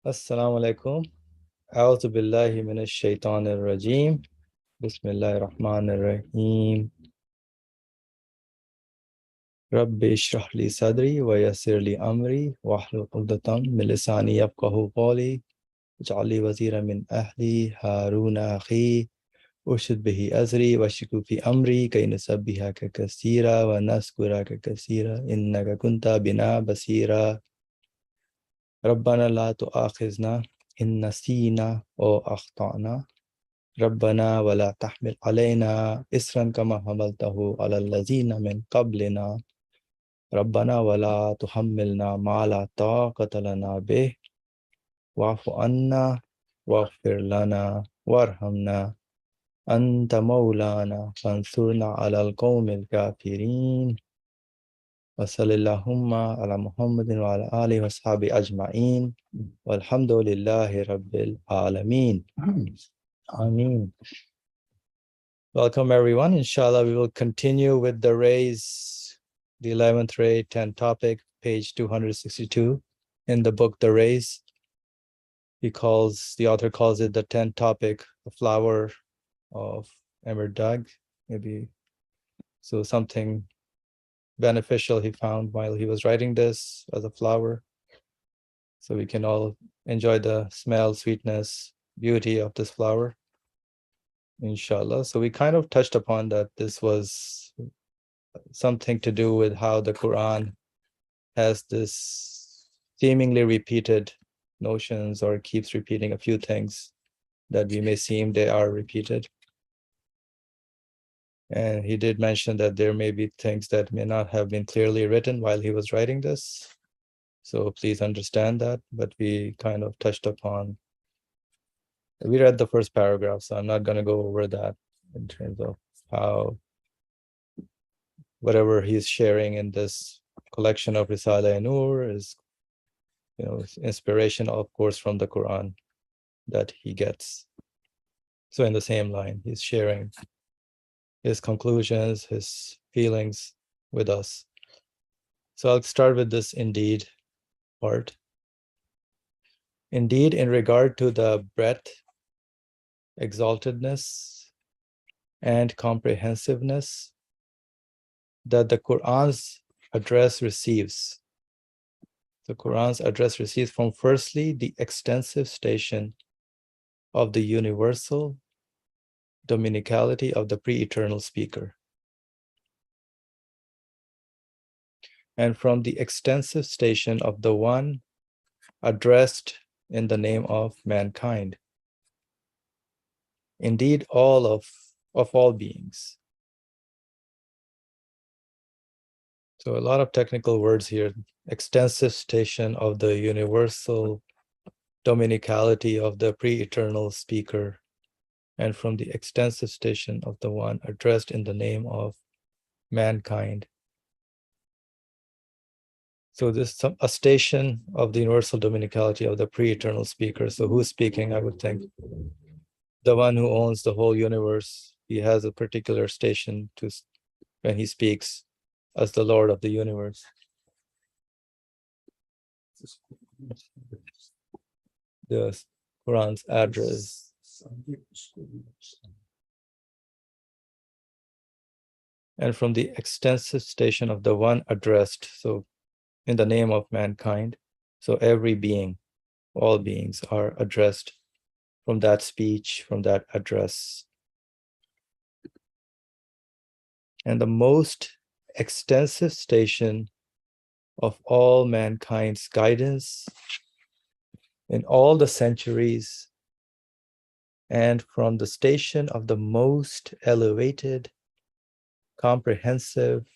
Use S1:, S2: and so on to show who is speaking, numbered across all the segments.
S1: Assalamu alaikum. A'udhu billahi minash shaitanir rajim. Bismillahir rahmanir rahim. Rabbi ishrah li sadri wa yassir li amri wahlul 'uqdatam min lisani yafqahu qawli waj'al li waziran min ahli Haruna akhi ushdud bihi azri washku fi amri kay nusabbihaka kaseera wa naskuraka kaseera innaka kunta bina basira. Rabbana la tu'akhizna in nasina aw akhtana. ربنا ولا تحمل علينا إسرا كما حملته على الذين من قبلنا ربنا ولا تحملنا ما لا طاقة لنا به واعف عنا واغفر لنا وارحمنا أنت مولانا فانصرنا على القوم الكافرين وصلى اللهم على محمد وعلى آله وصحبه أجمعين والحمد لله رب العالمين. Ameen. Welcome everyone. Inshallah, we will continue with the rays, the 11th ray, 10th topic, page 262 in the book, The Rays. The author calls it the 10th topic, the flower of Emir Dag, maybe. So something beneficial he found while he was writing this as a flower. So we can all enjoy the smell, sweetness, beauty of this flower, inshallah. So we kind of touched upon that this was something to do with how the Quran has this seemingly repeated notions or keeps repeating a few things that we may seem they are repeated. And he did mention that there may be things that may not have been clearly written while he was writing this. So please understand that, but we kind of touched upon, we read the first paragraph, so I'm not going to go over that in terms of how whatever he's sharing in this collection of Risale-i-Nur is, inspiration, of course, from the Quran that he gets. So in the same line, he's sharing his conclusions, his feelings with us. So I'll start with this indeed part. Indeed, in regard to the breadth, exaltedness, and comprehensiveness that the Quran's address receives. The Quran's address receives from firstly the extensive station of the universal dominicality of the pre-eternal speaker, and from the extensive station of the one addressed in the name of mankind. Indeed, all of all beings. So a lot of technical words here. Extensive station of the universal dominicality of the pre-eternal speaker, and from the extensive station of the one addressed in the name of mankind. So this is a station of the universal dominicality of the pre-eternal speaker. So who's speaking? I would think the one who owns the whole universe. He has a particular station to when he speaks as the Lord of the universe. The Quran's address. And from the extensive station of the one addressed, so in the name of mankind. So every being, all beings are addressed from that speech, from that address. And the most extensive station of all mankind's guidance in all the centuries, and from the station of the most elevated, comprehensive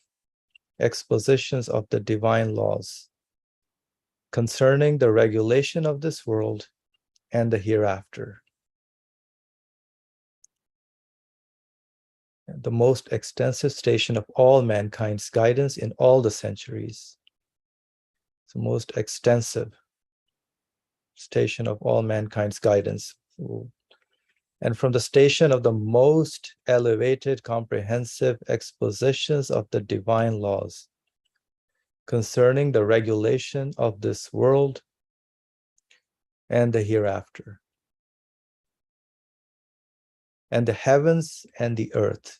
S1: expositions of the divine laws concerning the regulation of this world and the hereafter. The most extensive station of all mankind's guidance in all the centuries. It's the most extensive station of all mankind's guidance. And from the station of the most elevated, comprehensive expositions of the divine laws concerning the regulation of this world and the hereafter, and the heavens and the earth,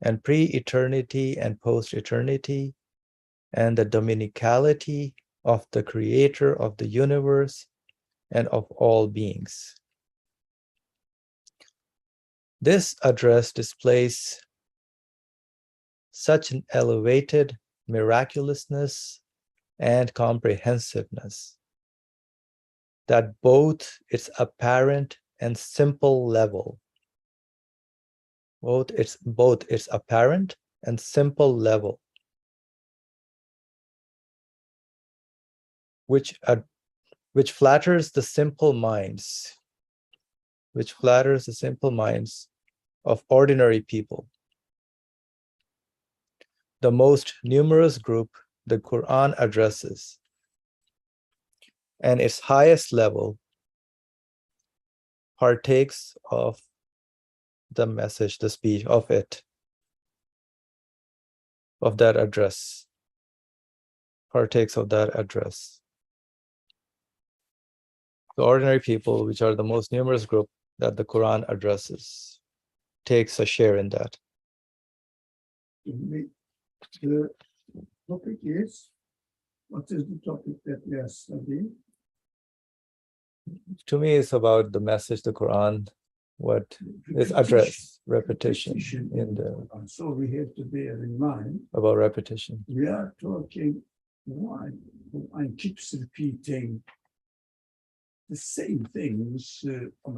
S1: and pre-eternity and post-eternity, and the dominicality of the creator of the universe and of all beings. This address displays such an elevated miraculousness and comprehensiveness that both its apparent and simple level, both its apparent and simple level, which flatters the simple minds, of ordinary people. The most numerous group the Quran addresses, and its highest level partakes of the message, the speech of it, of that address, partakes of that address. The ordinary people, which are the most numerous group that the Quran addresses, takes a share in that.
S2: The topic is, what is the topic that we are studying?
S1: To me, it's about the message, the Quran, what is addressed, repetition in the.
S2: So we have to bear in mind
S1: about repetition.
S2: We are talking why and keeps repeating the same things,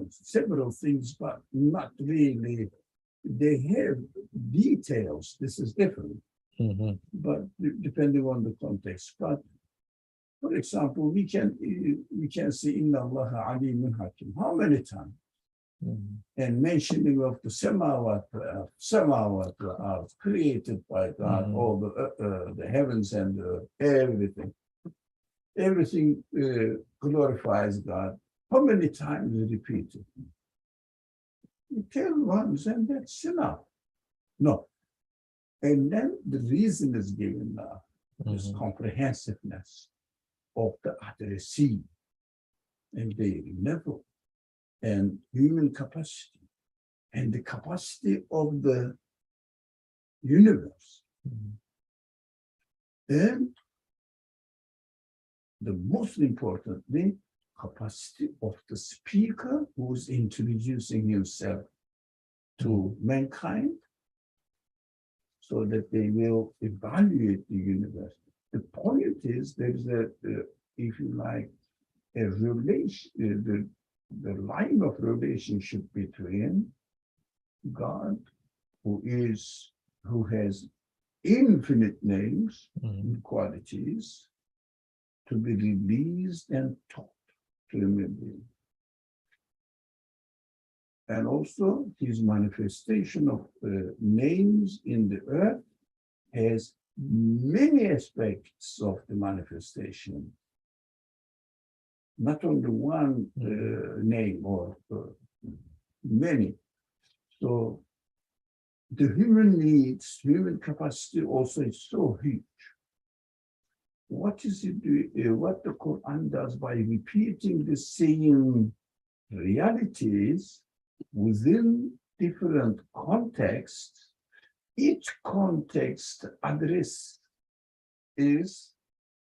S2: several things, but not really. They have details. This is different, but depending on the context. But for example, we can see Inna Allah Alimun Hakim. How many times? And mentioning of the samawat are created by God, all the heavens and everything glorifies God. How many times is repeated? You tell once and that's enough. No. And then the reason is given now, this comprehensiveness of the addressee and their level and human capacity and the capacity of the universe. And the most importantly, capacity of the speaker who's introducing himself to mankind so that they will evaluate the universe. The point is there's if you like, a relation, the line of relationship between God, who has infinite names and qualities, to be released and taught to human beings. And also his manifestation of names in the earth has many aspects of the manifestation. Not only one name or many. So the human needs, human capacity also is so huge. What is it? What the Quran does by repeating the same realities within different contexts, each context address is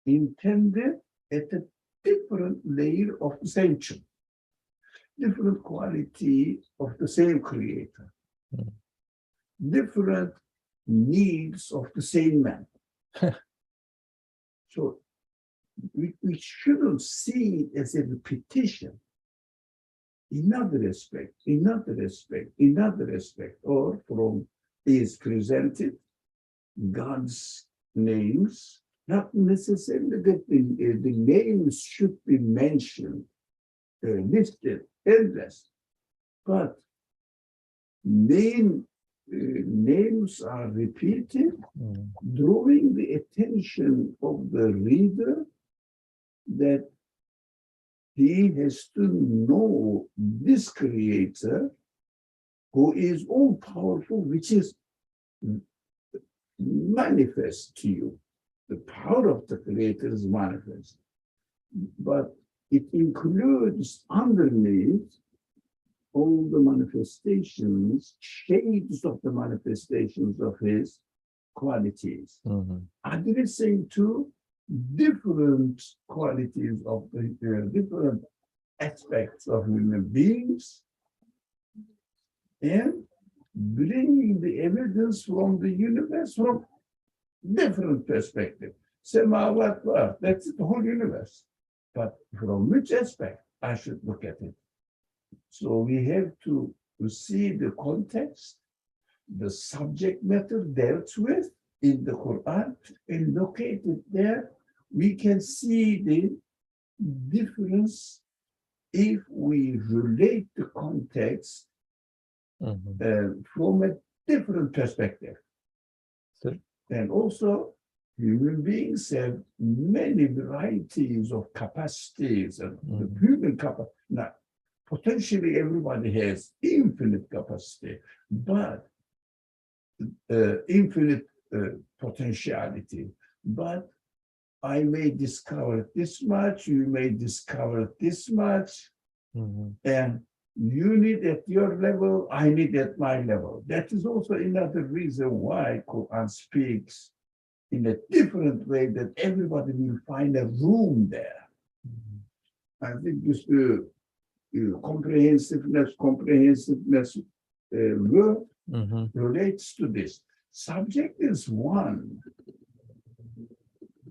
S2: intended at a different layer of the same truth, different quality of the same creator, different needs of the same man. So we shouldn't see it as a repetition. Another aspect, or from is presented God's names, not necessarily that the names should be mentioned, listed, endless, but names are repeated, drawing the attention of the reader that he has to know this creator who is all powerful, which is manifest to you. The power of the creator is manifest. but it includes underneath all the manifestations, shades of the manifestations of his qualities, addressing to different qualities of the different aspects of human beings, and bringing the evidence from the universe from different perspective. Samawat var, that's the whole universe. But from which aspect I should look at it? So we have to see the context, the subject matter dealt with in the Quran, and locate it there. We can see the difference if we relate the context from a different perspective.
S1: So,
S2: and also, human beings have many varieties of capacities and the human capacity. Now, potentially everybody has infinite capacity, but infinite potentiality. But I may discover this much, you may discover this much, and you need at your level, I need at my level. That is also another reason why Quran speaks in a different way, that everybody will find a room there. I think this comprehensiveness word relates to this. Subject is one,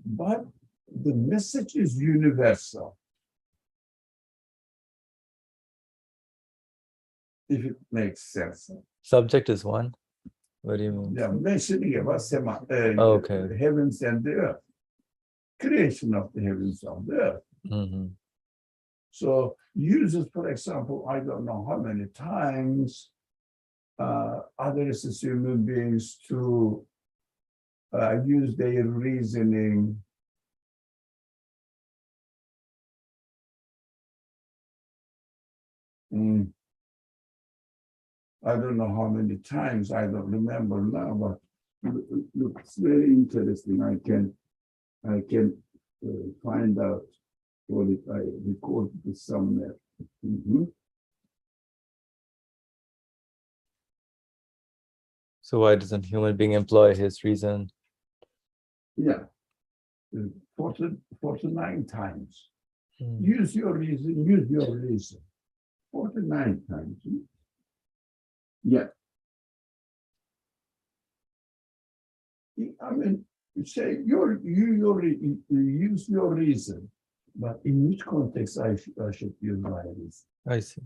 S2: but the message is universal. If it makes sense.
S1: Subject is one. What do you mean?
S2: Yeah, mentioning about
S1: okay.
S2: heavens and the earth, creation of the heavens and the earth. So uses, for example, I don't know how many times addresses human beings to use their reasoning I don't know how many times, I don't remember now, but look, it's very interesting. I can find out what it, I recorded it somewhere.
S1: So why doesn't human being employ his reason?
S2: Yeah, 49 times. Use your reason, use your reason. 49 times. Yeah. I mean, you say you use your reason, but in which context I should use my reason?
S1: I see.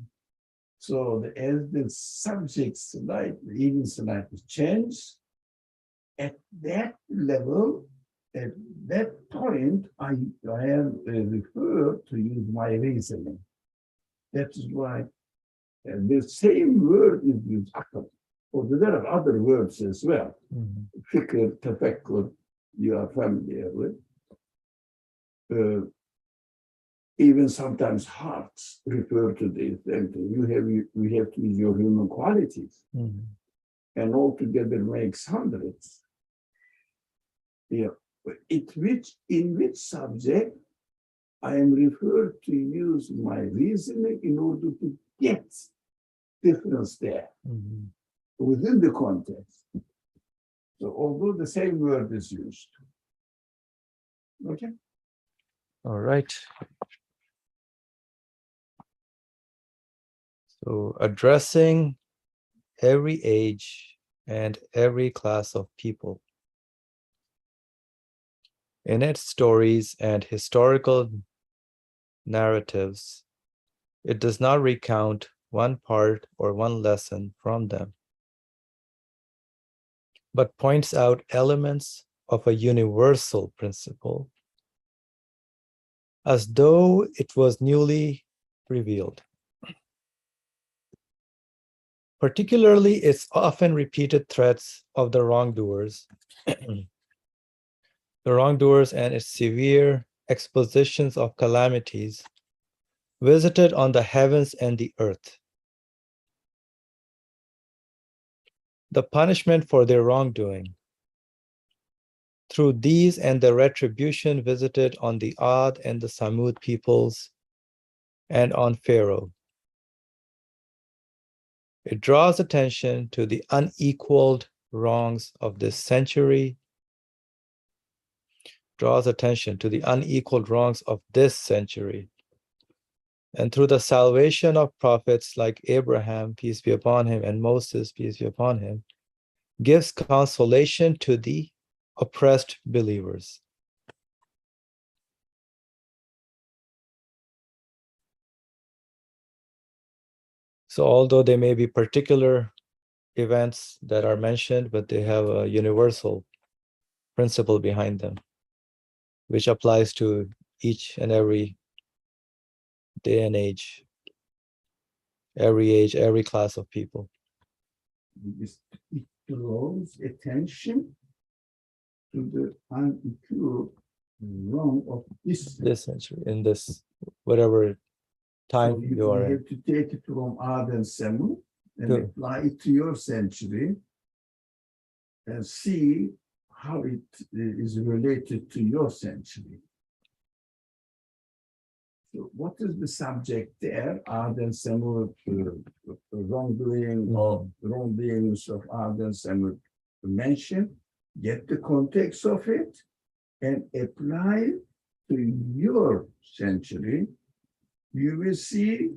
S2: So as the subjects even slightly change, at that level, at that point, I am referred to use my reasoning. That is why the same word is used. Although there are other words as well. Fikr, tafakkur, you are familiar with. Even sometimes hearts refer to this. And we have to use your human qualities. And altogether makes hundreds. Yeah. In which subject I am referred to use my reasoning in order to get difference there within the context. So although the same word is used. Okay.
S1: All right. So addressing every age and every class of people. In its stories and historical narratives, it does not recount one part or one lesson from them, but points out elements of a universal principle as though it was newly revealed. Particularly its often repeated threats of the wrongdoers, and its severe expositions of calamities visited on the heavens and the earth. The punishment for their wrongdoing, Through these and the retribution visited on the Ad and the Samud peoples and on Pharaoh. It draws attention to the unequaled wrongs of this century, and through the salvation of prophets like Abraham, peace be upon him, and Moses, peace be upon him, gives consolation to the oppressed believers. So although there may be particular events that are mentioned, but they have a universal principle behind them, which applies to each and every day and age, every class of people.
S2: It draws attention to the unequal wrong of this
S1: century, in this, whatever time
S2: So
S1: you are in.
S2: have to take it from Ad and Samud and
S1: Good.
S2: apply it to your century and see how it is related to your century. So what is the subject there? Ad and Samud, wrongdoing or wrongdoings of Ad and Samud mentioned. Get the context of it and apply it to your century. You will see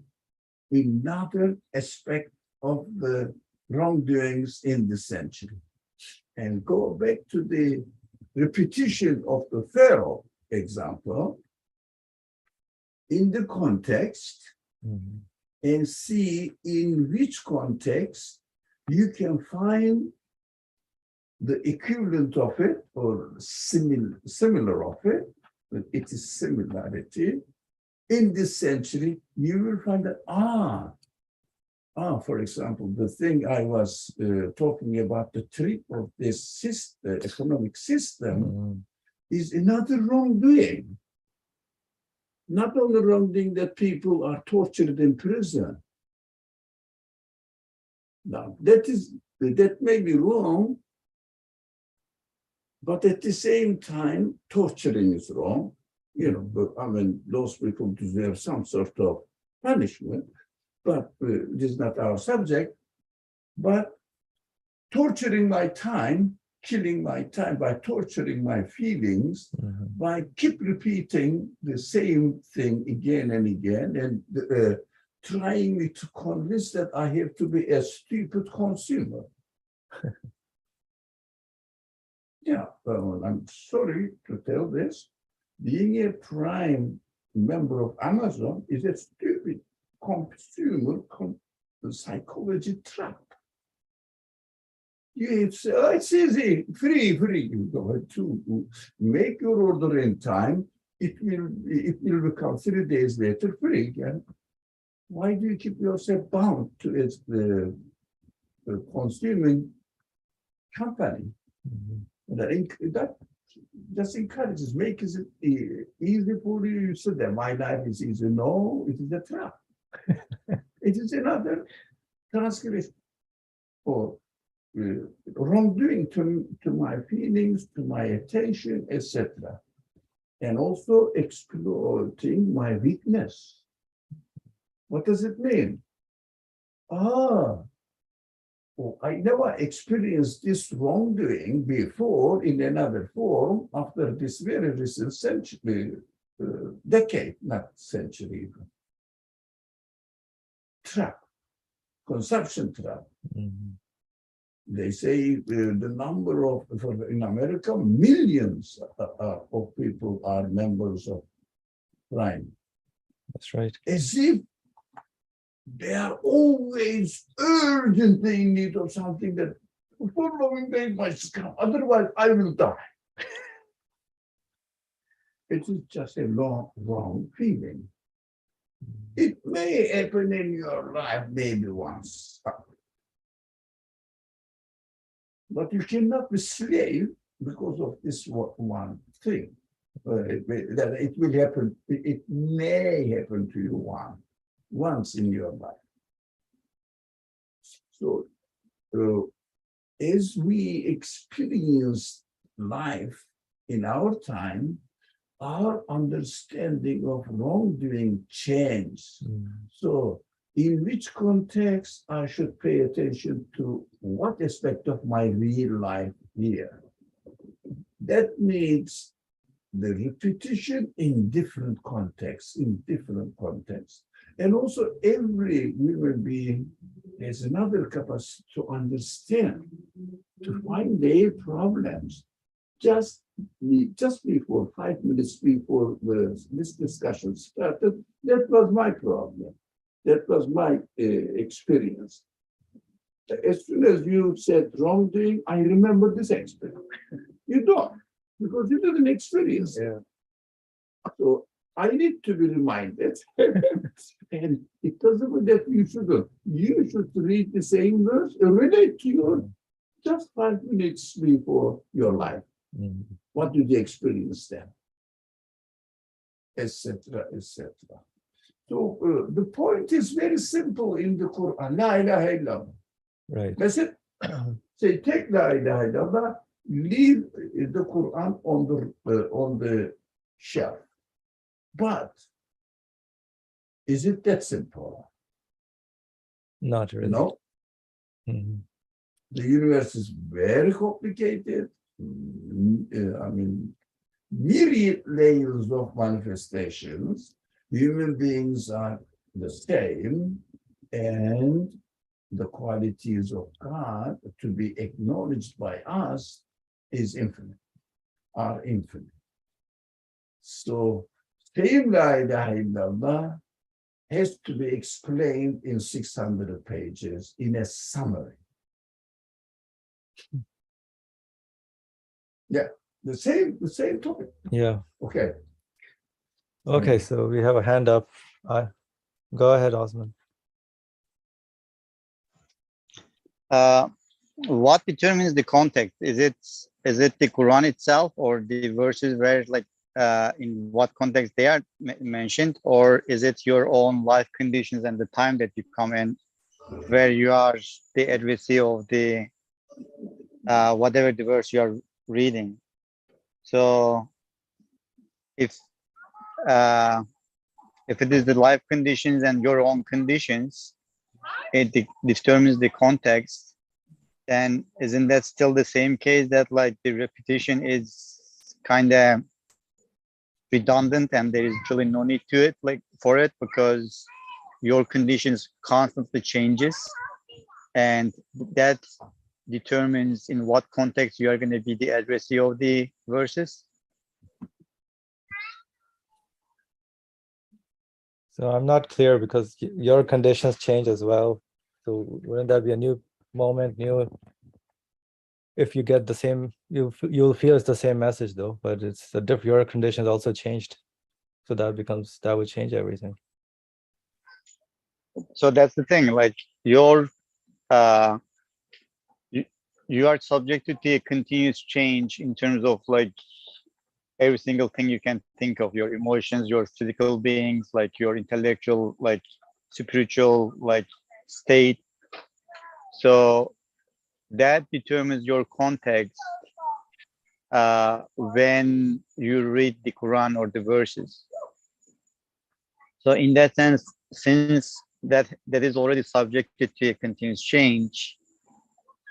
S2: another aspect of the wrongdoings in the century. And go back to the repetition of the Pharaoh example in the context and see in which context you can find the equivalent of it or similar of it, but it is similarity. In this century, you will find that, for example, the thing I was talking about, the trick of this economic system is another wrongdoing. Not only wrongdoing that people are tortured in prison. Now, that may be wrong, but at the same time, torturing is wrong. You know, but I mean, those people deserve some sort of punishment, but it is not our subject. But torturing my time, killing my time by torturing my feelings, by keep repeating the same thing again and again, and trying me to convince that I have to be a stupid consumer. Yeah, well, I'm sorry to tell this. Being a prime member of Amazon is a stupid consumer psychology trap. You say, it's easy, free. You go to make your order in time. It will become 3 days later free again. Why do you keep yourself bound to its the consuming company? That just encourages, makes it easy for you. So that my life is easy. No, it is a trap. It is another transgression or wrongdoing to my feelings, to my attention, etc. And also exploiting my weakness. What does it mean? I never experienced this wrongdoing before in another form after this very recent century, decade, not century even. Trap, consumption trap. They say the number of, in America, millions of people are members of crime.
S1: That's right.
S2: As if they are always urgently in need of something that following day must come, otherwise I will die. It is just a wrong feeling. It may happen in your life maybe once, but you cannot be slave because of this one thing. It will happen, it may happen to you once in your life. So, as we experience life in our time, our understanding of wrongdoing changed. So in which context I should pay attention to what aspect of my real life here? That means the repetition in different contexts, And also every human being has another capacity to understand, to find their problems. Just before 5 minutes before this discussion started, that was my problem. That was my experience. As soon as you said wrongdoing, I remember this experience. You don't, because you didn't experience it. So I need to be reminded. And it doesn't mean that you shouldn't. You should read the same verse, relate to your just 5 minutes before your life. What did you experience then? Etc., etc. So the point is very simple in the Quran. La ilaha illallah.
S1: Right.
S2: That's it. Say, take la ilaha illallah, leave the Quran on the shelf. But is it that simple?
S1: Not really.
S2: No. The universe is very complicated. I mean, myriad layers of manifestations. Human beings are the same, and the qualities of God to be acknowledged by us is infinite, are infinite. So, saying La ilaha illallah has to be explained in 600 pages in a summary. Yeah, the same topic.
S1: Yeah.
S2: Okay.
S1: Okay, so we have a hand up. Go ahead, Osman.
S3: What determines the context? Is it the Quran itself, or the verses where, like, in what context they are mentioned, or is it your own life conditions and the time that you come in, where you are the adversary of the whatever the verse you are reading? So if it is the life conditions and your own conditions, it determines the context, then isn't that still the same case that, like, the repetition is kind of redundant and there is really no need to it, like, for it, because your conditions constantly changes, and that determines in what context you are going to be the adversary of the verses?
S1: So I'm not clear, because your conditions change as well. So wouldn't that be a new moment, if you get the same, you'll feel it's the same message though, but it's a different, your conditions also changed. So that would change everything.
S3: So that's the thing, like, you are subjected to a continuous change in terms of, like, every single thing you can think of, your emotions, your physical beings, like your intellectual, like spiritual, like, state. So that determines your context when you read the Quran or the verses. So in that sense, since that is already subjected to a continuous change,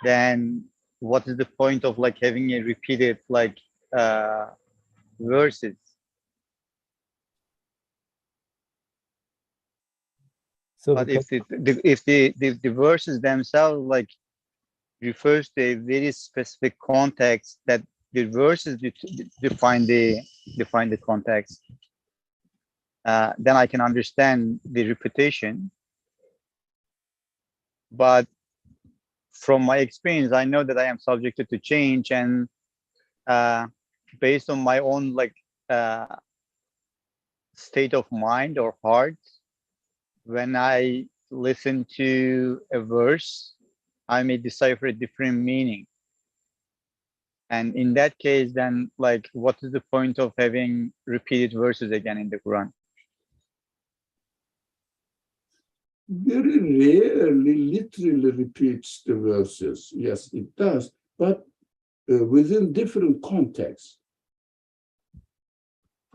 S3: then what is the point of, like, having a repeated, like, verses?
S1: So
S3: but if the verses themselves, like, refers to a very specific context, that the verses define the context, then I can understand the repetition. But from my experience, I know that I am subjected to change, and based on my own, like, state of mind or heart, when I listen to a verse, I may decipher a different meaning. And in that case, then, like, what is the point of having repeated verses again in the Quran?
S2: Very rarely literally repeats the verses. Yes, it does, but within different contexts.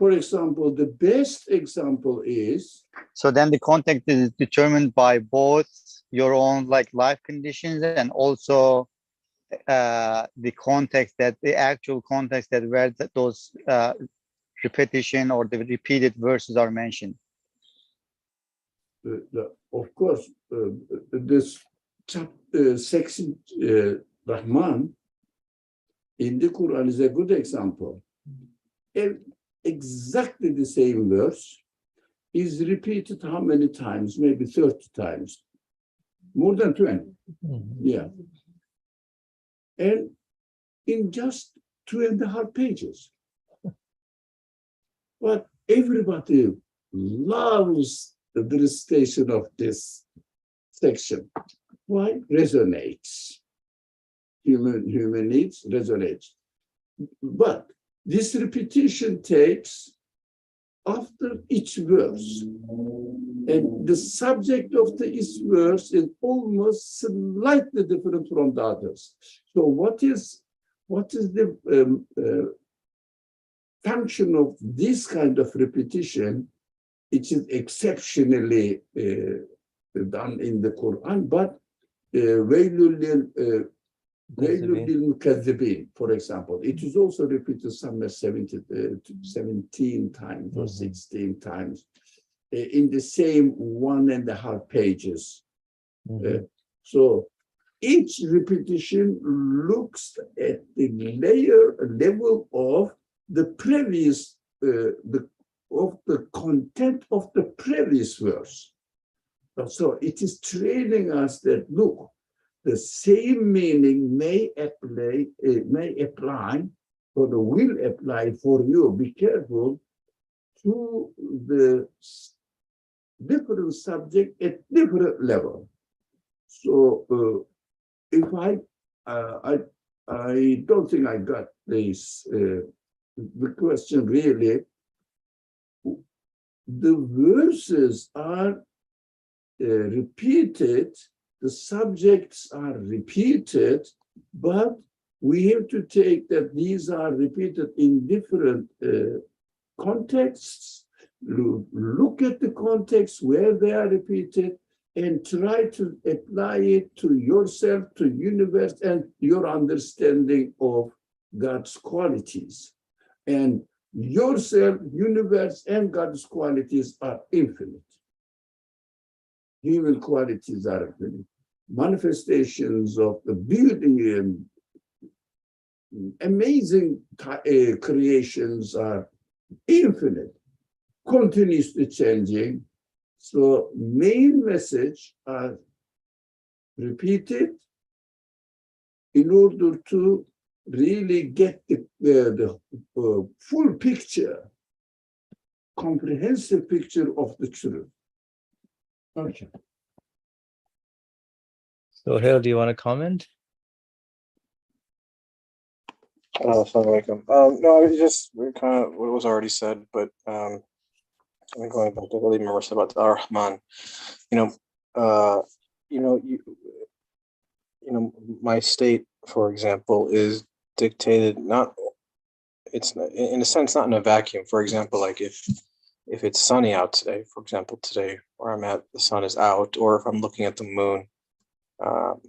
S2: for example, the best example is
S3: So then the context is determined by both your own like life conditions and also the context, that the actual context that where those repetition or the repeated verses are mentioned.
S2: of course, this section Rahman in the Quran is a good example. Exactly the same verse is repeated how many times? Maybe 30 times, more than 20. Yeah. And in just 2.5 pages. But everybody loves the recitation of this section. Why? Resonates. Human needs resonates. But this repetition takes after each verse. And the subject of each verse is almost slightly different from the others. So what is the function of this kind of repetition? It is exceptionally done in the Quran, but for example, it is also repeated somewhere 17 times or 16 times in the same 1.5 pages. So each repetition looks at the level of the previous, of the content of the previous verse. So it is training us that, look, the same meaning may apply, or will apply for you. Be careful to the different subject at different level. So if I don't think I got this the question really. The verses are repeated, the subjects are repeated, but we have to take that these are repeated in different contexts, look at the context where they are repeated, and try to apply it to yourself, to universe, and your understanding of God's qualities. And yourself, universe, and God's qualities are infinite. Human qualities are infinite. Manifestations of the beauty and amazing creations are infinite, continuously changing. So main message are repeated in order to really get the full picture, comprehensive picture of the truth. Okay.
S1: So Hill, do you want to comment?
S4: Assalamu alaikum. No, I was just kind of what was already said, but I'm going back to what Imam said about Ar-Rahman. My state, for example, is dictated it's in a sense not in a vacuum. For example, like if it's sunny out today, for example, today where I'm at, the sun is out, or if I'm looking at the moon,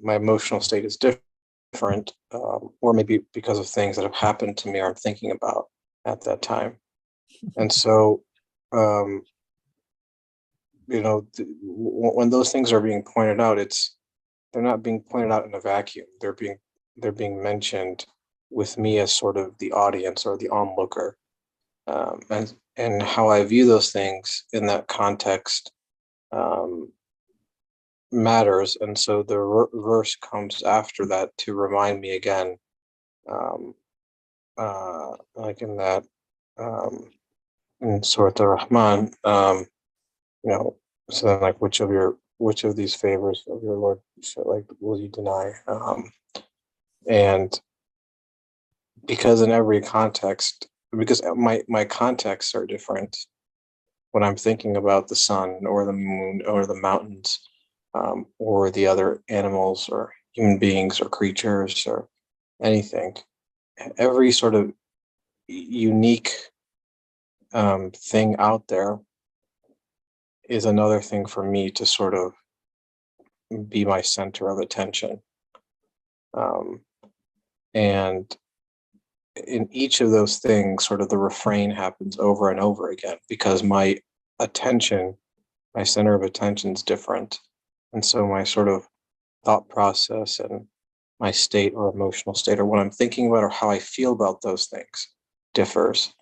S4: my emotional state is different, or maybe because of things that have happened to me or I'm thinking about at that time. And so, when those things are being pointed out, they're not being pointed out in a vacuum. They're being mentioned with me as sort of the audience or the onlooker, and how I view those things in that context matters. And so the verse comes after that to remind me again, like in that in Surah Ar-Rahman, so then like which of these favors of your Lord will you deny? And because in every context, because my contexts are different when I'm thinking about the sun or the moon or the mountains, or the other animals or human beings or creatures or anything, every sort of unique thing out there is another thing for me to sort of be my center of attention. And in each of those things, sort of the refrain happens over and over again because my attention, my center of attention is different. And so my sort of thought process and my state or emotional state or what I'm thinking about or how I feel about those things differs.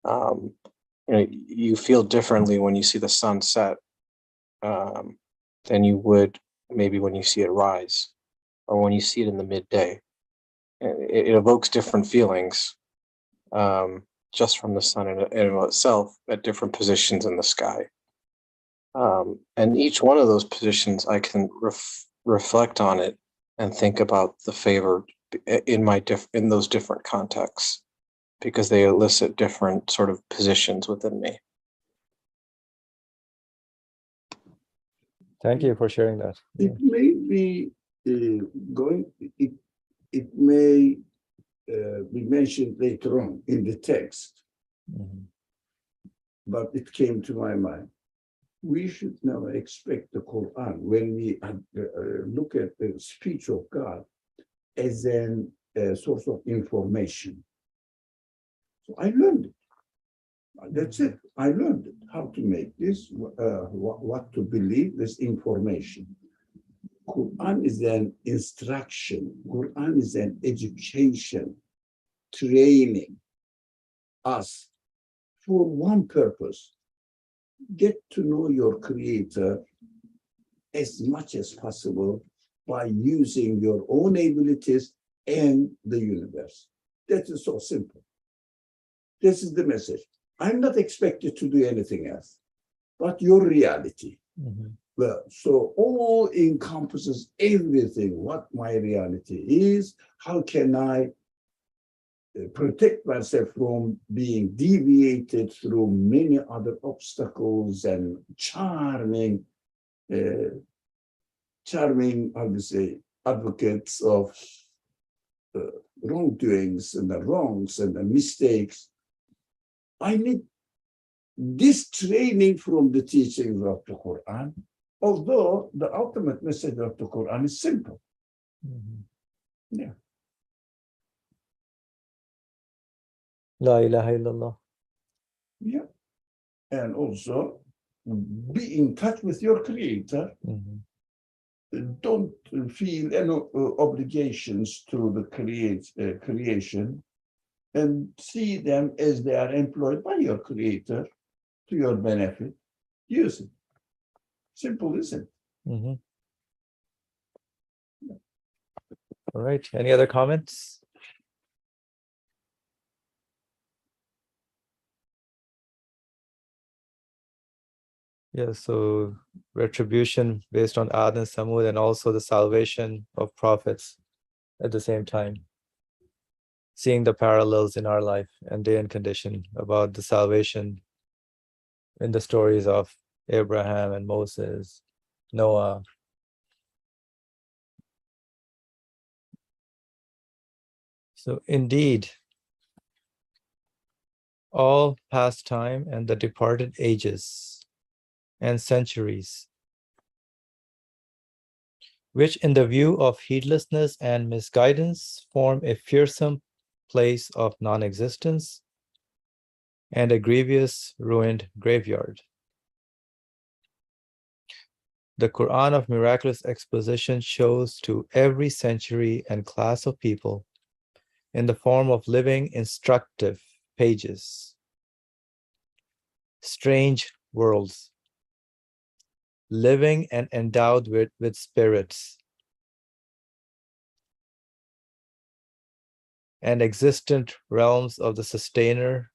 S4: You know, you feel differently when you see the sun set than you would maybe when you see it rise or when you see it in the midday. It evokes different feelings just from the sun in and of itself at different positions in the sky. And each one of those positions, I can reflect on it and think about the favor in those different contexts because they elicit different sort of positions within me.
S1: Thank you for sharing that.
S2: It may be it may be mentioned later on in the text, but it came to my mind. We should never expect the Quran when we look at the speech of God as a source of information. So I learned it. That's it. I learned it, how to make this, what to believe, this information. Quran is an instruction. Quran is an education, training us for one purpose. Get to know your Creator as much as possible by using your own abilities and the universe. That is so simple. This is the message. I'm not expected to do anything else, but your reality. Well, so all encompasses everything, what my reality is, how can I protect myself from being deviated through many other obstacles and charming, I would say, advocates of wrongdoings and the wrongs and the mistakes. I need this training from the teachings of the Quran, although the ultimate message of the Quran is simple. Yeah.
S1: La ilaha illallah.
S2: Yeah. And also be in touch with your Creator. Don't feel any obligations to the creation and see them as they are employed by your Creator to your benefit. Use it. Simple, isn't it?
S1: All right. Any other comments? Yeah, so retribution based on Ad and Samud and also the salvation of prophets at the same time. Seeing the parallels in our life and day and condition about the salvation in the stories of Abraham and Moses, Noah. So indeed, all past time and the departed ages and centuries, which in the view of heedlessness and misguidance form a fearsome place of non-existence and a grievous ruined graveyard. The Quran of miraculous exposition shows to every century and class of people in the form of living instructive pages, strange worlds, living and endowed with spirits, and existent realms of the sustainer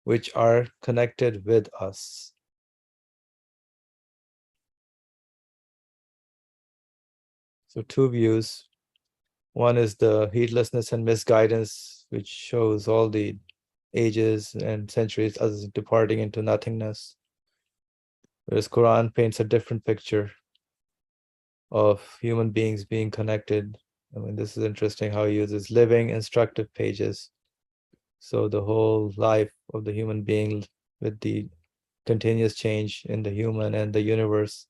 S1: which are connected with us. So two views. One is the heedlessness and misguidance, which shows all the ages and centuries as departing into nothingness. Whereas Quran paints a different picture of human beings being connected. I mean, this is interesting how he uses living instructive pages. So the whole life of the human being with the continuous change in the human and the universe.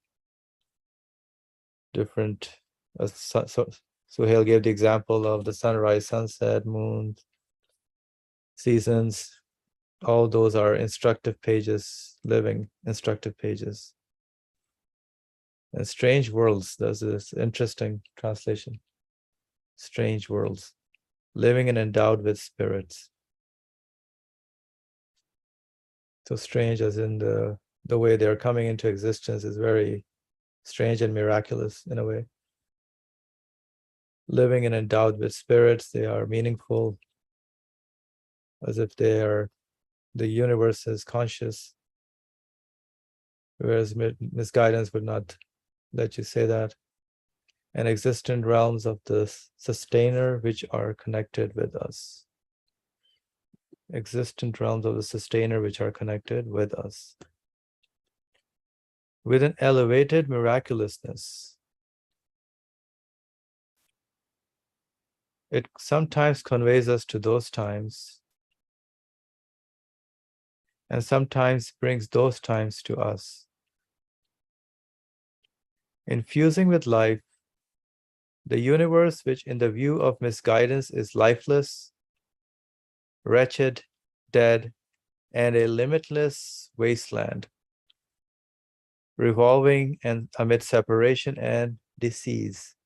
S1: Different, Suhail gave the example of the sunrise, sunset, moon, seasons. All those are instructive pages, living instructive pages. And Strange Worlds, there's this interesting translation. Strange worlds, living and endowed with spirits. So strange as in the way they're coming into existence is very strange and miraculous in a way. Living and endowed with spirits, they are meaningful, as if they are, the universe is conscious, whereas misguidance would not let you say that. And existent realms of the sustainer which are connected with us. Existent realms of the sustainer which are connected with us. With an elevated miraculousness. It sometimes conveys us to those times, and sometimes brings those times to us. Infusing with life, the universe which in the view of misguidance is lifeless, wretched, dead, and a limitless wasteland, revolving and amid separation and disease.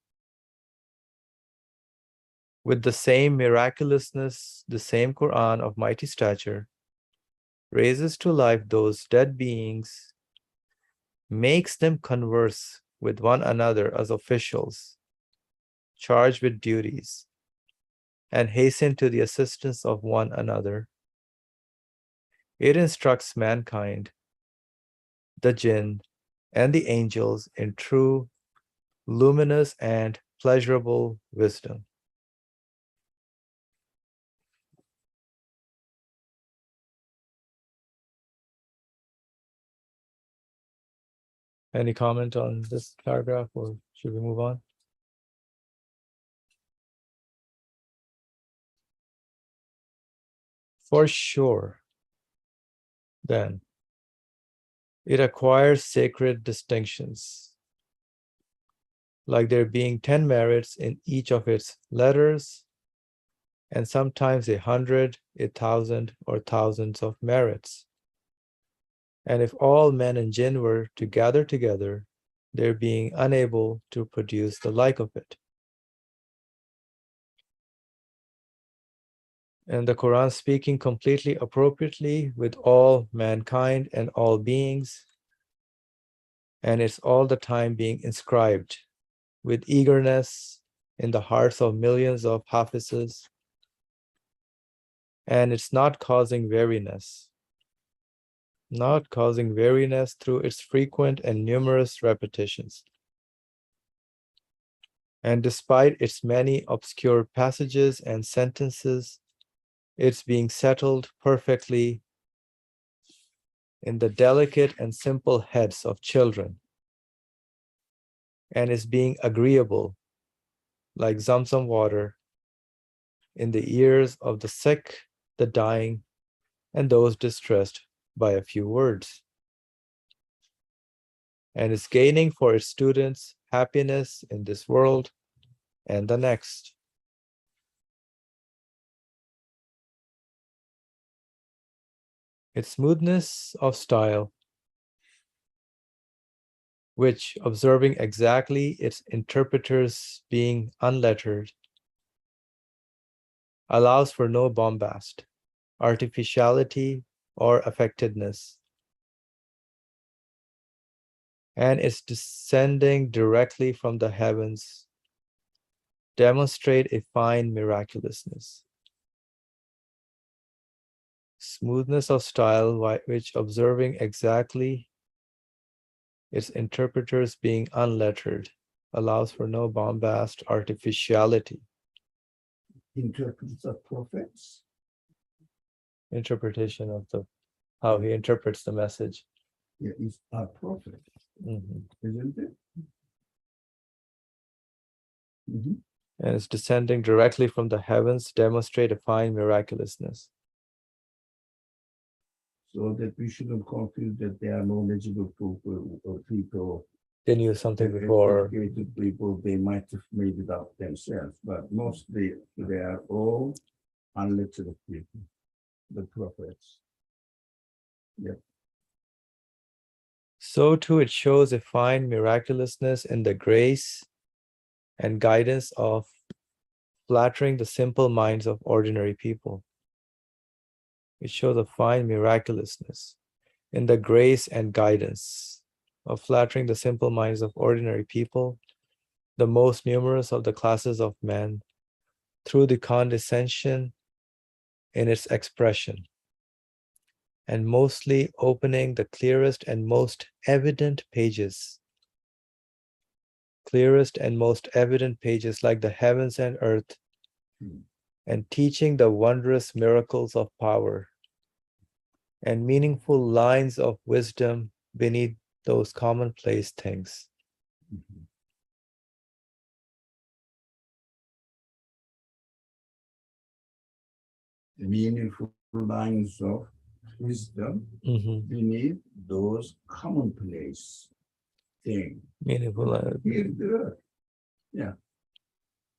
S1: With the same miraculousness, the same Quran of mighty stature raises to life those dead beings, makes them converse with one another as officials, charged with duties, and hasten to the assistance of one another. It instructs mankind, the jinn, and the angels in true, luminous, and pleasurable wisdom. Any comment on this paragraph, or should we move on? For sure, then, it acquires sacred distinctions, like there being 10 merits in each of its letters, and sometimes 100, 1,000, or thousands of merits. And if all men and jinn were to gather together, they're being unable to produce the like of it. And the Quran speaking completely appropriately with all mankind and all beings, and it's all the time being inscribed with eagerness in the hearts of millions of hafizes, and it's not causing weariness. Not causing weariness through its frequent and numerous repetitions. And despite its many obscure passages and sentences, it's being settled perfectly in the delicate and simple heads of children, and is being agreeable, like Zamzam water, in the ears of the sick, the dying, and those distressed by a few words, and is gaining for its students happiness in this world and the next. Its smoothness of style, which, observing exactly its interpreters being unlettered, allows for no bombast, artificiality, or affectedness, and its descending directly from the heavens demonstrate a fine miraculousness. Smoothness of style, which, observing exactly its interpreters being unlettered, allows for no bombast, artificiality.
S2: Interprets of prophets.
S1: Interpretation of how he interprets the message.
S2: Yeah, he's a prophet, isn't it? Mhm.
S1: And its descending directly from the heavens demonstrate a fine miraculousness.
S2: so that we shouldn't confuse that they are knowledgeable people or people,
S1: They knew something before.
S2: educated people, they might have made it up themselves, but mostly they are all unliterate people, the prophets.
S1: So too it shows a fine miraculousness in the grace and guidance of flattering the simple minds of ordinary people. It shows a fine miraculousness in the grace and guidance of flattering the simple minds of ordinary people, the most numerous of the classes of men, through the condescension in its expression, and mostly opening the clearest and most evident pages. Clearest and most evident pages like the heavens and earth, and teaching the wondrous miracles of power and meaningful lines of wisdom beneath those commonplace things.
S2: Meaningful lines of wisdom beneath those commonplace things.
S1: Meaningful.
S2: Here, there. Yeah.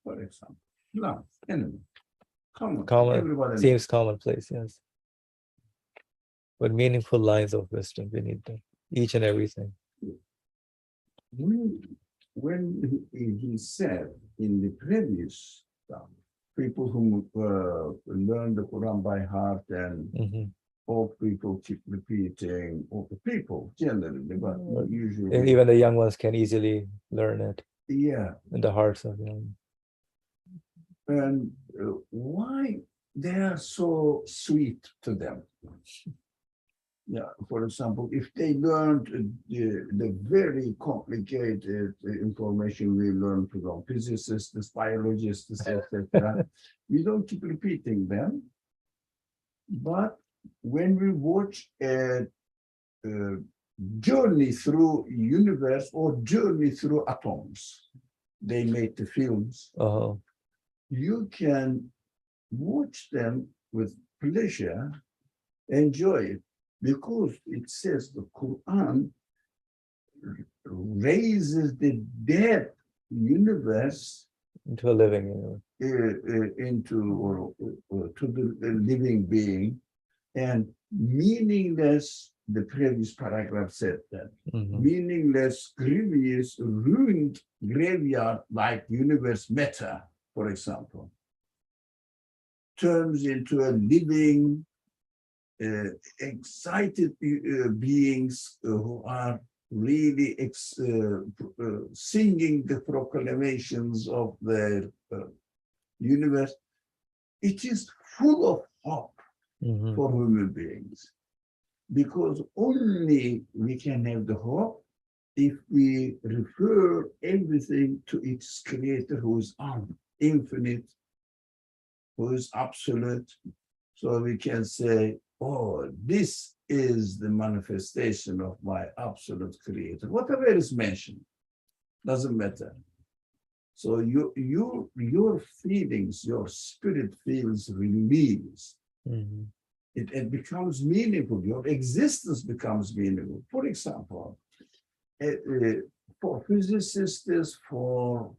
S2: For example, love, enemy.
S1: Common
S2: Everybody knows.
S1: seems commonplace, yes. But meaningful lines of wisdom beneath them, each and everything.
S2: When he said in the previous people who learn the Quran by heart and all people keep repeating, all the people generally, but usually.
S1: And even the young ones can easily learn it.
S2: Yeah.
S1: In the hearts of them.
S2: And why they are so sweet to them? Yeah, for example, if they learned the very complicated information we learn from physicists, biologists, etc., we don't keep repeating them. But when we watch a journey through universe or journey through atoms, they made the films. You can watch them with pleasure, enjoy it. Because it says the Quran raises the dead universe
S1: into a living universe.
S2: Into to the living being, and meaningless. The previous paragraph said that meaningless, grievous, ruined graveyard like universe matter, for example, turns into a living. Excited beings who are really singing the proclamations of the universe. It is full of hope for human beings, because only we can have the hope if we refer everything to its creator, who is infinite, who is absolute. So we can say, oh, this is the manifestation of my absolute creator. Whatever is mentioned, doesn't matter. So your feelings, your spirit feels released. It becomes meaningful. Your existence becomes meaningful. For example, for physicists, for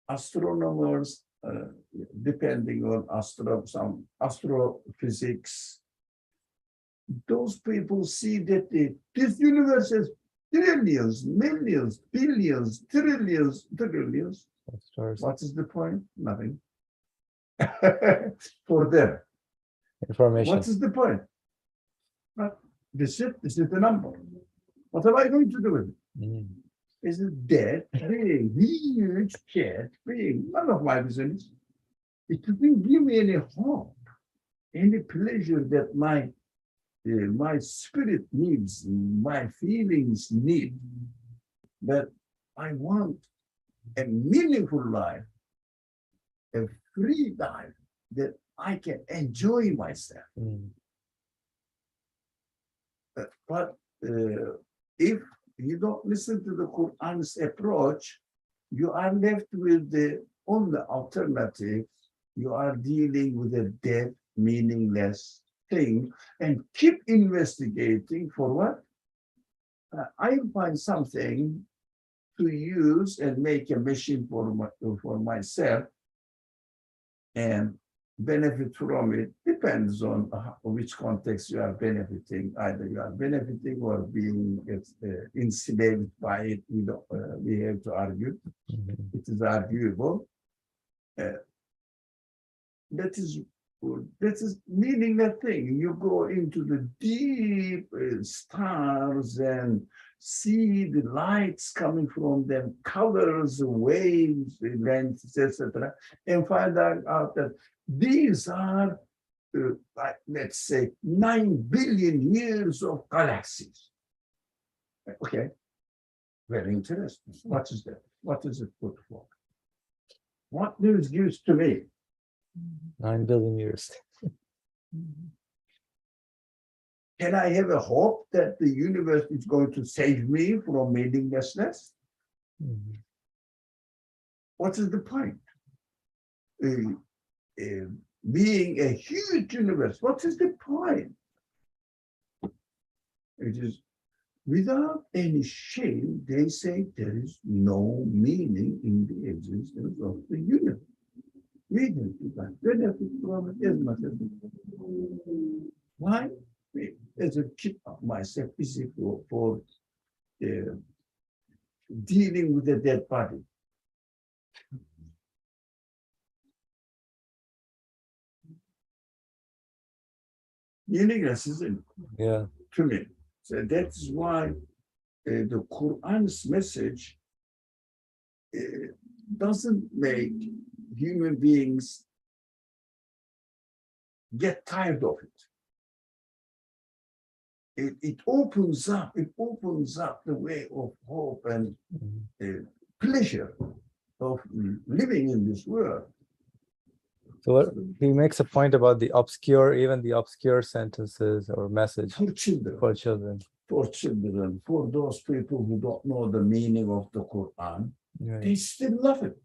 S2: astronomers, depending on some astrophysics, those people see that this universe has trillions, millions, billions, trillions. What is the point? Nothing. For them.
S1: Information.
S2: What is the point? But this is the number. What am I going to do with it? Is it dead, being, huge cat, being, none of my business. It doesn't give me any hope, any pleasure that my spirit needs, my feelings need. But I want a meaningful life, a free life that I can enjoy myself. But if you don't listen to the Quran's approach, you are left with the only alternative. You are dealing with a dead, meaningless thing and keep investigating for what? I'll find something to use and make a machine for myself and benefit from it. Depends on which context you are benefiting. Either you are benefiting or being enslaved by it. We have to argue. It is arguable. That is meaningless thing. You go into the deep stars and see the lights coming from them, colors, waves, lengths, etc., and find out that these are, let's say, 9 billion years of galaxies. Okay, very interesting. What is that? What is it good for? What news gives to me?
S1: 9 billion years.
S2: Can I have a hope that the universe is going to save me from meaninglessness? What is the point? Being a huge universe, what is the point? It is without any shame, they say there is no meaning in the existence of the universe. We have to benefit from it as much as possible. Why? As a keep myself busy for dealing with a dead body. Meaningless, isn't it?
S1: Yeah.
S2: To me. So that's why the Quran's message doesn't make human beings get tired of it. It opens up the way of hope and pleasure of living in this world.
S1: So what, he makes a point about the obscure, even the obscure sentences or message
S2: For children,
S1: for children.
S2: for those people who don't know the meaning of the Quran,
S1: Right.
S2: they still love it.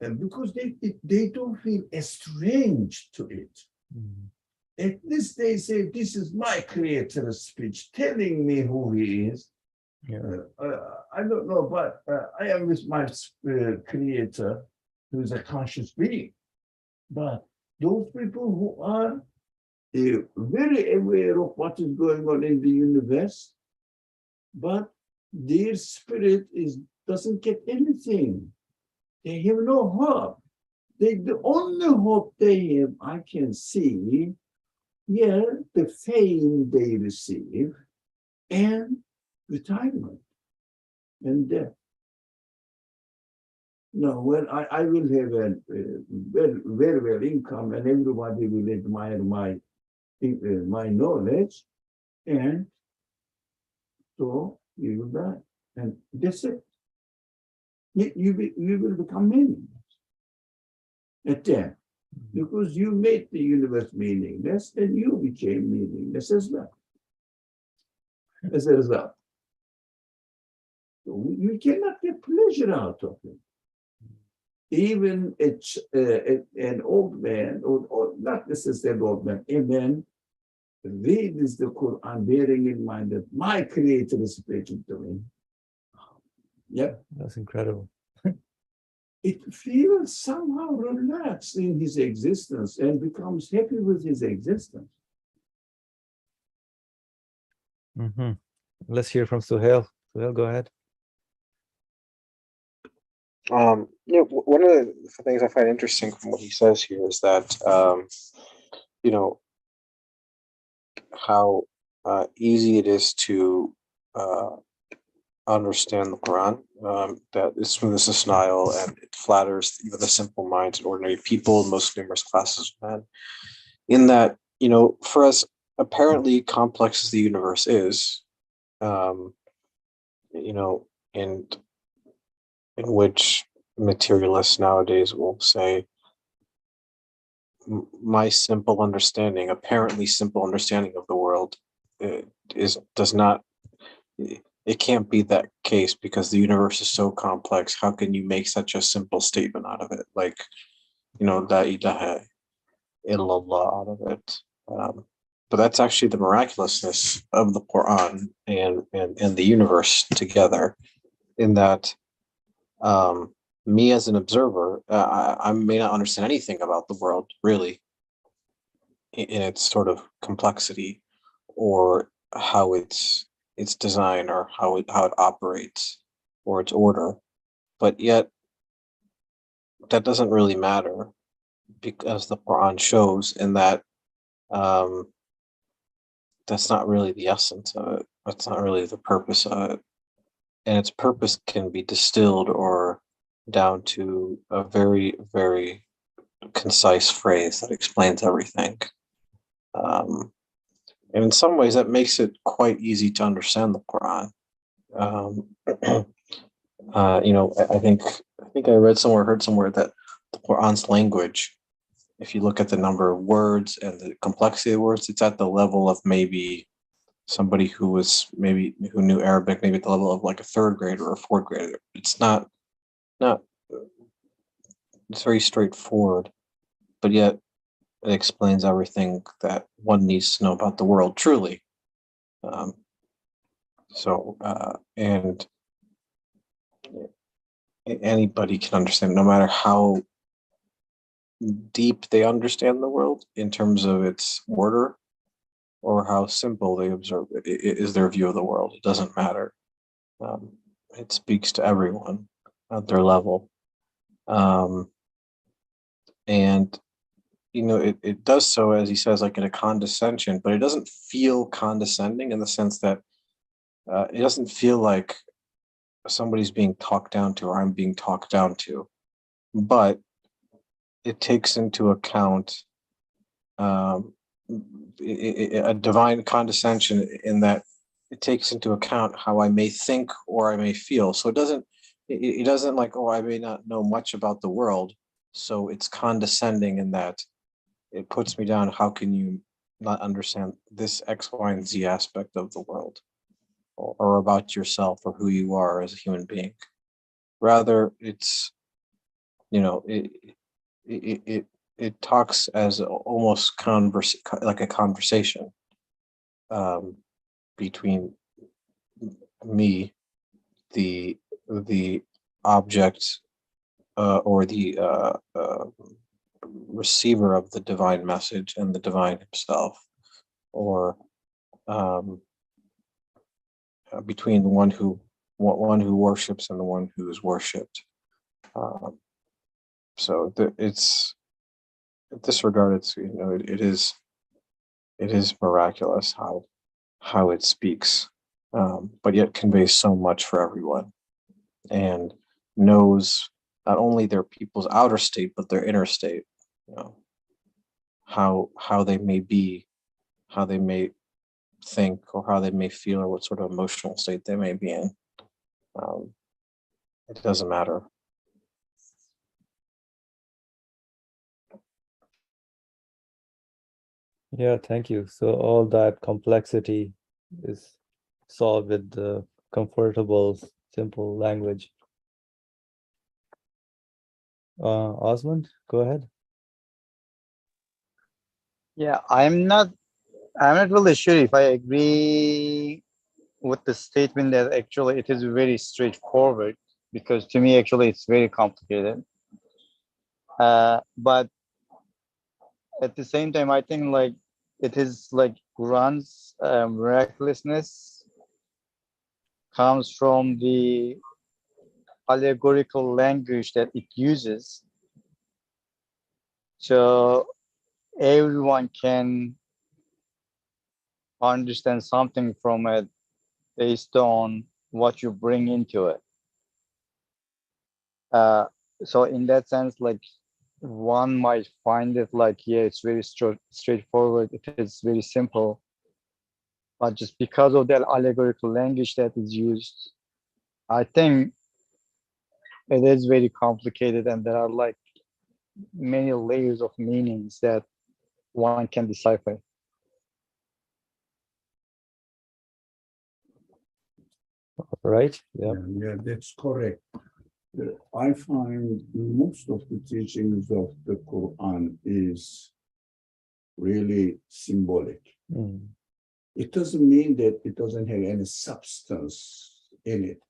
S2: And because they don't feel estranged to it. At least they say, this is my creator's speech telling me who he is.
S1: Yeah.
S2: I don't know, but I am with my creator, who is a conscious being. But those people who are very aware of what is going on in the universe, but their spirit doesn't get anything. They have no hope. The only hope they have, I can see, the fame they receive and retirement and death. No, when I will have a very well income and everybody will admire my knowledge, and so you will die. And that's it. You will become meaningless at that. Because you made the universe meaningless, and you became meaningless as well. As a result. So you cannot get pleasure out of it. Even an old man, or not necessarily old man, a man reads the Quran bearing in mind that my creator is speaking to me. Yep.
S1: That's incredible.
S2: It feels somehow relaxed in his existence and becomes happy with his existence.
S1: Let's hear from Suhail. Suhail, go ahead.
S4: One of the things I find interesting from what he says here is that, how easy it is to understand the Quran, that it's smooth as a Nile and it flatters even the simple minds of ordinary people, most numerous classes of men. In that, for as apparently complex as the universe is, and in which materialists nowadays will say, my simple understanding, apparently simple understanding of the world, it can't be that case because the universe is so complex. How can you make such a simple statement out of it? Like, la ilaha illallah out of it. But that's actually the miraculousness of the Quran and the universe together, in that me as an observer, I may not understand anything about the world really in its sort of complexity, or how its design, or how it operates, or its order. But yet that doesn't really matter, because the Quran shows in that that's not really the essence of it. That's not really the purpose of it. And its purpose can be distilled or down to a very, very concise phrase that explains everything. And in some ways, that makes it quite easy to understand the Quran. I think I read somewhere, heard somewhere, that the Quran's language, if you look at the number of words and the complexity of words, it's at the level of maybe somebody who knew Arabic, maybe at the level of like a third grader or a fourth grader. It's not, it's very straightforward, but yet it explains everything that one needs to know about the world, truly. And anybody can understand, no matter how deep they understand the world in terms of its order, or how simple they observe it, is their view of the world. It doesn't matter. It speaks to everyone at their level. And it does so, as he says, like in a condescension, but it doesn't feel condescending in the sense that it doesn't feel like somebody's being talked down to, or I'm being talked down to. But it takes into account a divine condescension, in that it takes into account how I may think or I may feel. So it doesn't like, oh, I may not know much about the world, so it's condescending in that it puts me down. How can you not understand this X, Y, and Z aspect of the world, or about yourself, or who you are as a human being? Rather, it's, it talks as almost like a conversation between me, the object, or the receiver of the divine message, and the divine himself, or between the one who worships and the one who is worshipped. So it's, in this regard, it's, it is miraculous how it speaks, but yet conveys so much for everyone, and knows not only their people's outer state, but their inner state. How they may be, how they may think, or how they may feel, or what sort of emotional state they may be in. It doesn't matter.
S1: Yeah, thank you. So all that complexity is solved with the comfortable, simple language. Osman, go ahead.
S3: Yeah, I'm not really sure if I agree with the statement that actually it is very straightforward, because to me actually it's very complicated. But at the same time, I think like it is like Quran's miraculousness comes from the allegorical language that it uses. So everyone can understand something from it based on what you bring into it. So in that sense, like one might find it like, yeah, it's very straightforward, it is very simple. But just because of that allegorical language that is used, I think it is very complicated, and there are like many layers of meanings that one can decipher.
S1: Right? Yeah.
S2: Yeah, that's correct. I find most of the teachings of the Quran is really symbolic.
S1: Mm.
S2: It doesn't mean that it doesn't have any substance in it.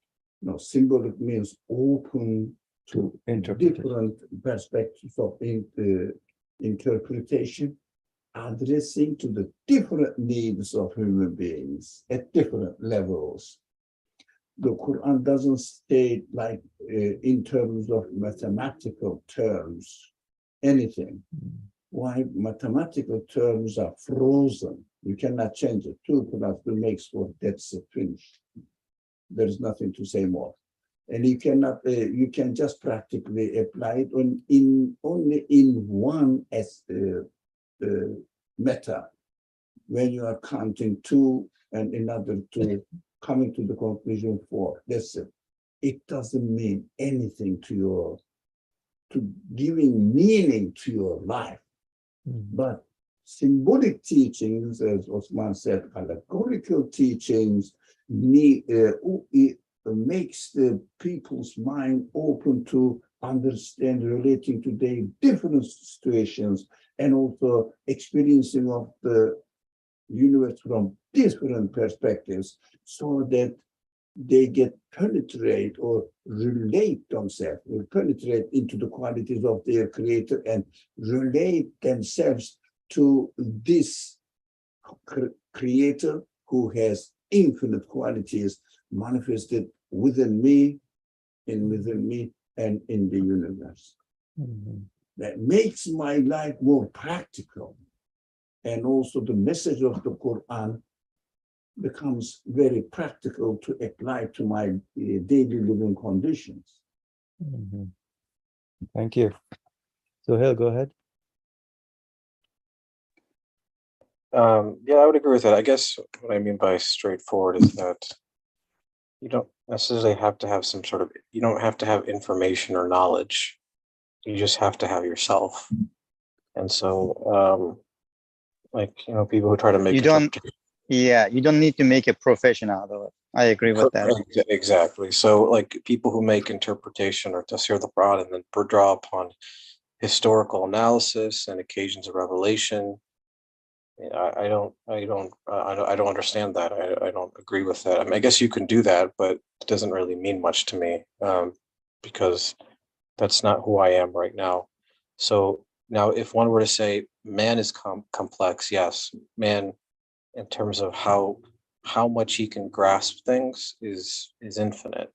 S2: No, symbolic means open to
S1: Interpretation.
S2: different perspectives of interpretation, addressing to the different needs of human beings at different levels. The Quran doesn't state like in terms of mathematical terms, anything. Why? Mathematical terms are frozen. You cannot change it. 2 + 2 makes 4. That's it, finished. There is nothing to say more. And you cannot, you can just practically apply it only in one as meta. When you are counting 2 and another 2, coming to the conclusion 4. That's it. It doesn't mean anything to giving meaning to your life. But symbolic teachings, as Osman said, allegorical teachings makes the people's mind open to understand relating to their different situations and also experiencing of the universe from different perspectives, so that they get penetrate or relate themselves, or penetrate into the qualities of their creator and relate themselves to this creator who has infinite qualities manifested within me, and in the universe. That makes my life more practical. And also the message of the Quran becomes very practical to apply to my daily living conditions.
S1: Thank you. Sohail, go ahead.
S4: Yeah, I would agree with that. I guess what I mean by straightforward is that you don't necessarily have to have some sort of, you don't have to have information or knowledge. You just have to have yourself. And so, like, you know, people who try to make
S3: You don't need to make a profession out of it. I agree with that.
S4: Exactly. So like people who make interpretation or tafsir of the Quran and then draw upon historical analysis and occasions of revelation, I don't understand that. I don't agree with that. I mean, I guess you can do that, but it doesn't really mean much to me, because that's not who I am right now. So now if one were to say man is complex, yes, man, in terms of how much he can grasp things is infinite.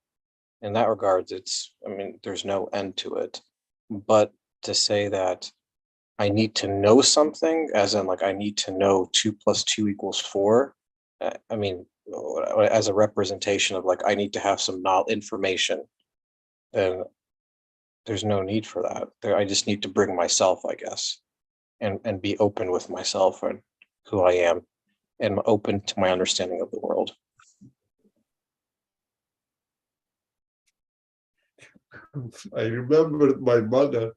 S4: In that regards, I mean, there's no end to it. But to say that I need to know something, as in like I need to know 2 + 2 = 4, I mean, as a representation of like I need to have some information, then there's no need for that. I just need to bring myself, I guess, and be open with myself and who I am, and open to my understanding of the world.
S2: I remember my mother.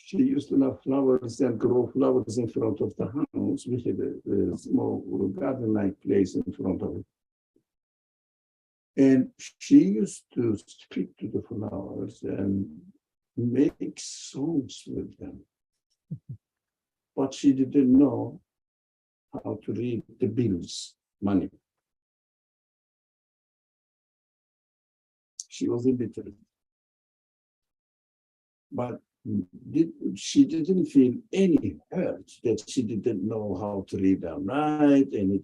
S2: She used to have flowers and grow flowers in front of the house. We had a small garden-like place in front of it. And she used to speak to the flowers and make songs with them. But she didn't know how to read the bills, money. She was illiterate. But she didn't feel any hurt that she didn't know how to read and write. And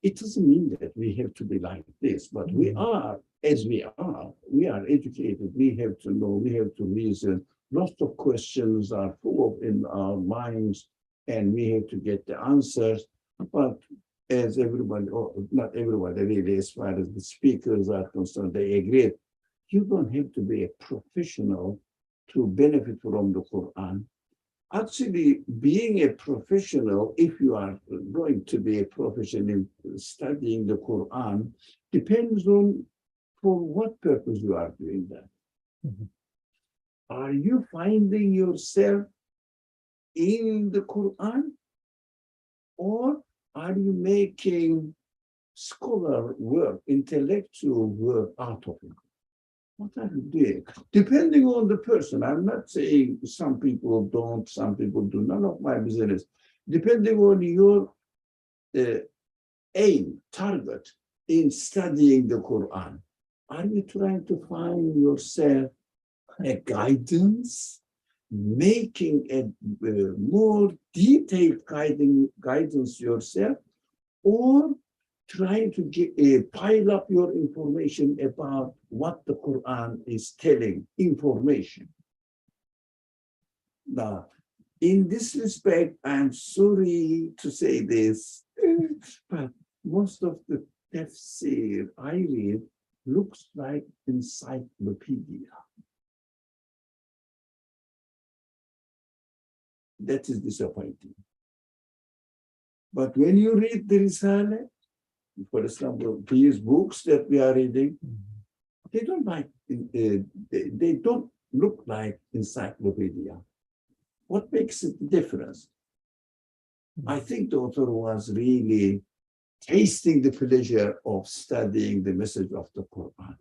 S2: it doesn't mean that we have to be like this, but we are as we are. We are educated. We have to know. We have to reason. Lots of questions are full of in our minds, and we have to get the answers. But as everybody, or not everybody really, as far as the speakers are concerned, they agree. You don't have to be a professional to benefit from the Quran. Actually, being a professional, if you are going to be a professional in studying the Quran, depends on for what purpose you are doing that. Are you finding yourself in the Quran, or are you making scholar work, intellectual work out of it? What are you doing? Depending on the person. I'm not saying some people don't, some people do. None of my business. depending on your aim, target in studying the Quran. Are you trying to find yourself a guidance, making a more detailed guidance yourself, or trying to pile up your information about what the Quran is telling, information? Now, in this respect, I'm sorry to say this, but most of the tafsir I read looks like encyclopedia. That is disappointing. But when you read the Risale, for example, these books that we are reading, they don't they don't look like encyclopedia. What makes it the difference? I think the author was really tasting the pleasure of studying the message of the Quran.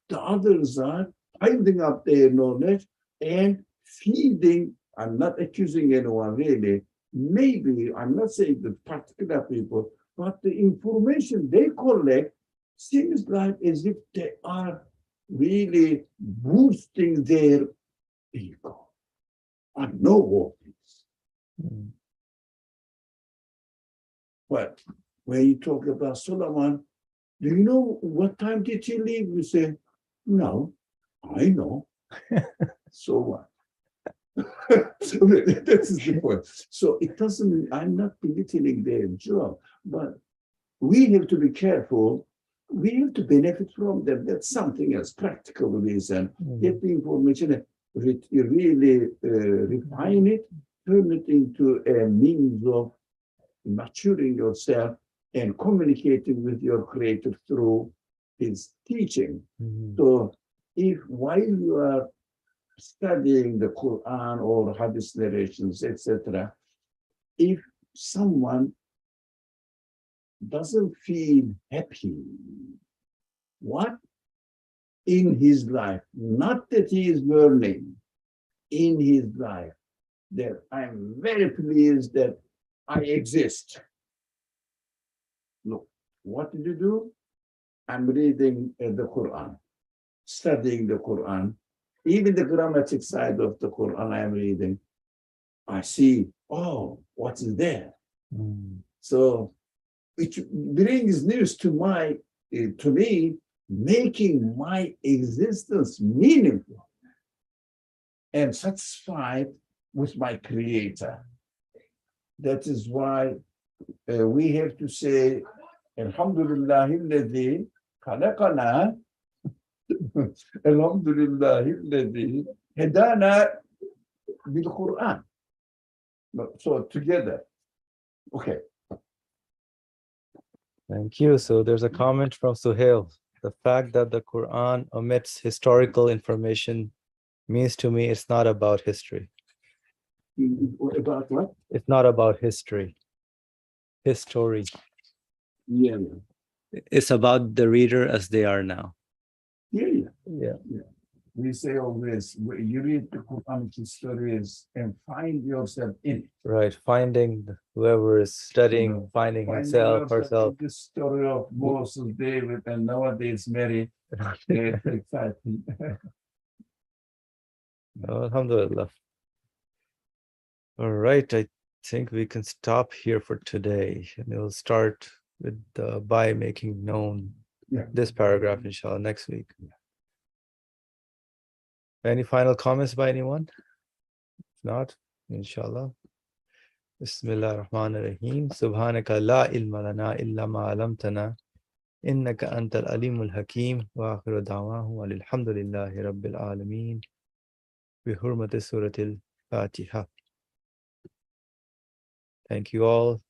S2: The others are piling up their knowledge and feeding. I'm not accusing anyone really. Maybe, I'm not saying the particular people, but the information they collect seems like as if they are really boosting their ego. I know all this. But when you talk about Solomon, do you know what time did he leave? You say, no, I know. So what? So that is the point. So it doesn't, I'm not belittling their job, but we have to be careful. We have to benefit from them. That's something else, practical reason. Get the information, really refine it, turn it into a means of maturing yourself and communicating with your Creator through His teaching. So if while you are studying the Quran or Hadith narrations, etc., if someone doesn't feel happy, what in his life, not that he is learning, in his life, that I'm very pleased that I exist. Look, what did you do? I'm reading the Quran, studying the Quran. Even the grammatic side of the Quran I am reading, I see, oh, what is there? So it brings news to me, making my existence meaningful and satisfied with my Creator. That is why we have to say, Alhamdulillah alladhi khalaqana, Alhamdulillah alladhi hadana bil Quran. So together, okay.
S1: Thank you. So there's a comment from Suhail. The fact that the Quran omits historical information means to me it's not about history.
S2: About what?
S1: It's not about history. History.
S2: Yeah.
S1: It's about the reader as they are now.
S2: Yeah.
S1: Yeah.
S2: We say always, you read the Quranic stories and find yourself in it.
S1: Right. Finding whoever is studying, finding himself, herself.
S2: The story of Moses, David, and nowadays Mary. It's exciting.
S1: Alhamdulillah. All right. I think we can stop here for today. And we'll start with by making known this paragraph, inshallah, next week. Any final comments by anyone? If not, inshallah. Bismillah ar-Rahman ar-Rahim. Subhanaka la ilma lana illa ma alamtana. Innaka antal alimul hakim. Wa akhiru da'wahu alhamdulillahi rabbil alameen. Bi hurmati suratil Fatiha. Thank you all.